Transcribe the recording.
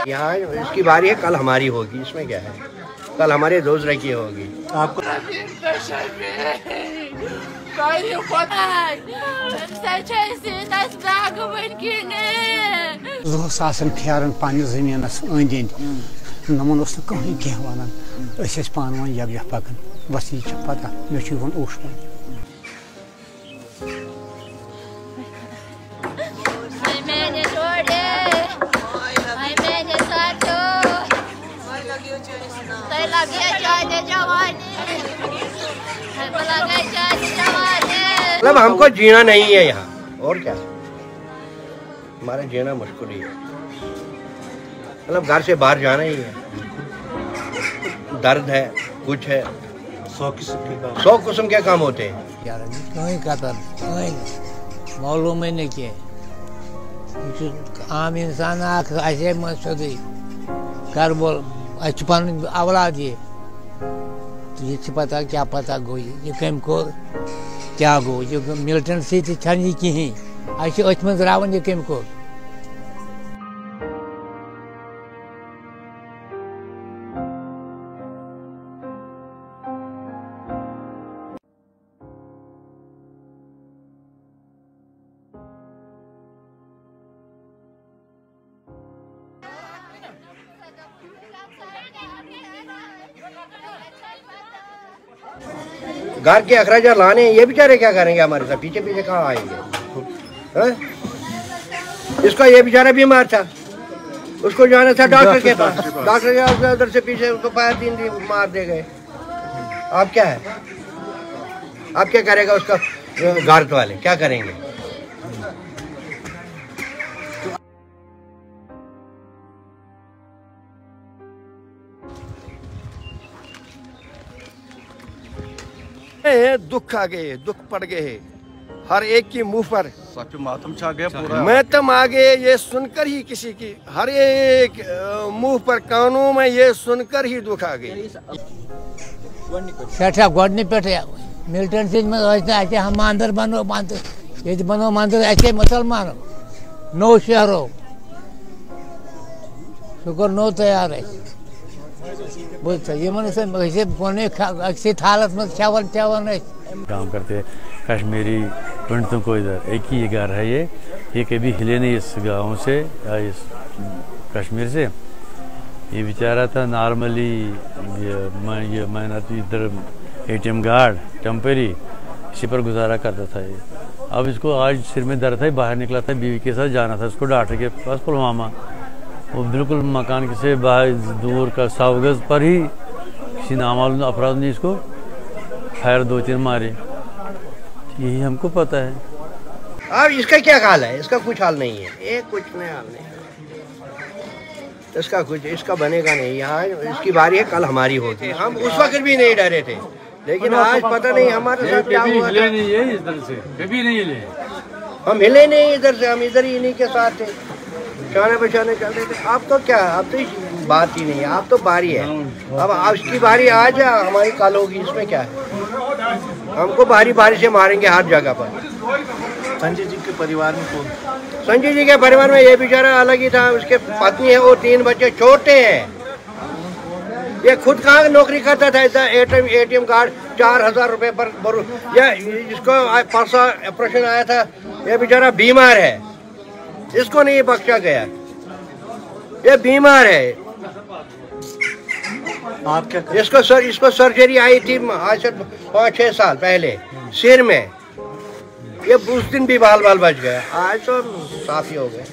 यहाँ इसकी बारी है, कल हमारी होगी, इसमें क्या है, कल हमारे रोज की होगी। आपको फेरन पानी जमीनस अंद अंद नमन कहीं कह वन पान वन यक पकान बस ये पता मे वन उश मतलब हमको जीना नहीं है यहाँ, और क्या, हमारा जीना मुश्किल ही है, मतलब घर से बाहर जाना ही है, दर्द है, कुछ है, 100 किस्म के काम होते हैं। कहीं कतल मालूम ही नहीं किए, आम इंसान ऐसे मसदी कर बोल पन औलाद ये पता क्या पता गो ये कम को क्या गो ये मिलिटेंट सी कहीं अथ मज रावन ये कम को घर के अखराजात लाने, ये बेचारे क्या करेंगे हमारे साथ, पीछे पीछे कहाँ आएंगे। इसका ये बेचारा बीमार था, उसको जाना था डॉक्टर के पास, डॉक्टर के उधर से पीछे उसको 5-3 दिन मार दे गए। आप क्या है, आप क्या करेगा उसका घर वाले क्या करेंगे। दुख आ गए, दुख पड़ गए हर एक की मुंह पर, मातम छा गया पूरा, मातम आ गए ये सुनकर ही किसी की हर एक मुंह पर कानों में ये सुनकर ही दुख आ गई। सेठा गोडने पे मिलिटेंट में हम मंदिर बनो मंदिर ये बनो मंदिर ऐसे मुसलमान नो शहरो शुक्र नो तैयार है हालत में चावल काम करते कश्मीरी पंडितों को इधर एक ही घर है, ये कभी हिले नहीं इस गांव से या इस कश्मीर से। ये बेचारा था नॉर्मली ये मेहनत इधर ATM गार्ड टेम्परी इसी पर गुजारा करता था ये। अब इसको आज सिर में दर्द था, बाहर निकला था, बीवी के साथ जाना था इसको डॉक्टर के पास पुलवामा, वो बिल्कुल मकान से बाहर दूर का 100 गज पर ही किसी नामालूम अफराद ने इसको फायर 2-3 मारे, यही हमको पता है। अब इसका क्या हाल है, इसका कुछ हाल नहीं है, ये कुछ नहीं हाल नहीं, इसका कुछ इसका बनेगा नहीं। यहाँ इसकी बारी है, कल हमारी होगी। हम उस वक्त भी नहीं डरे थे, लेकिन आज पता नहीं हमारे साथ क्या हुआ था। कभी नहीं हिले, हम हिले नहीं इधर से, हम इधर ही इन्हीं के साथ थे, शाने बचाने चल रहे थे। अब तो क्या, अब तो बात ही नहीं है, अब तो बारी है, अब उसकी बारी आज है, हमारी कल होगी, इसमें क्या है। हमको बारी बारी से मारेंगे हर जगह पर। संजय जी के परिवार में कौन? संजय जी के परिवार में ये बेचारा अलग ही था, उसके पत्नी है, वो 3 बच्चे छोटे हैं। ये खुद कहाँ नौकरी करता था, इधर ATM कार्ड 4000 रुपये पर या जिसको परसों ऑपरेशन आया था, ये बेचारा बीमार है, इसको नहीं बख्शा गया, ये बीमार है। आप क्या इसको सर्जरी आई थी आज से 5-6 साल पहले सिर में, ये उस दिन भी बाल बच गया, आज तो साफ ही हो गए।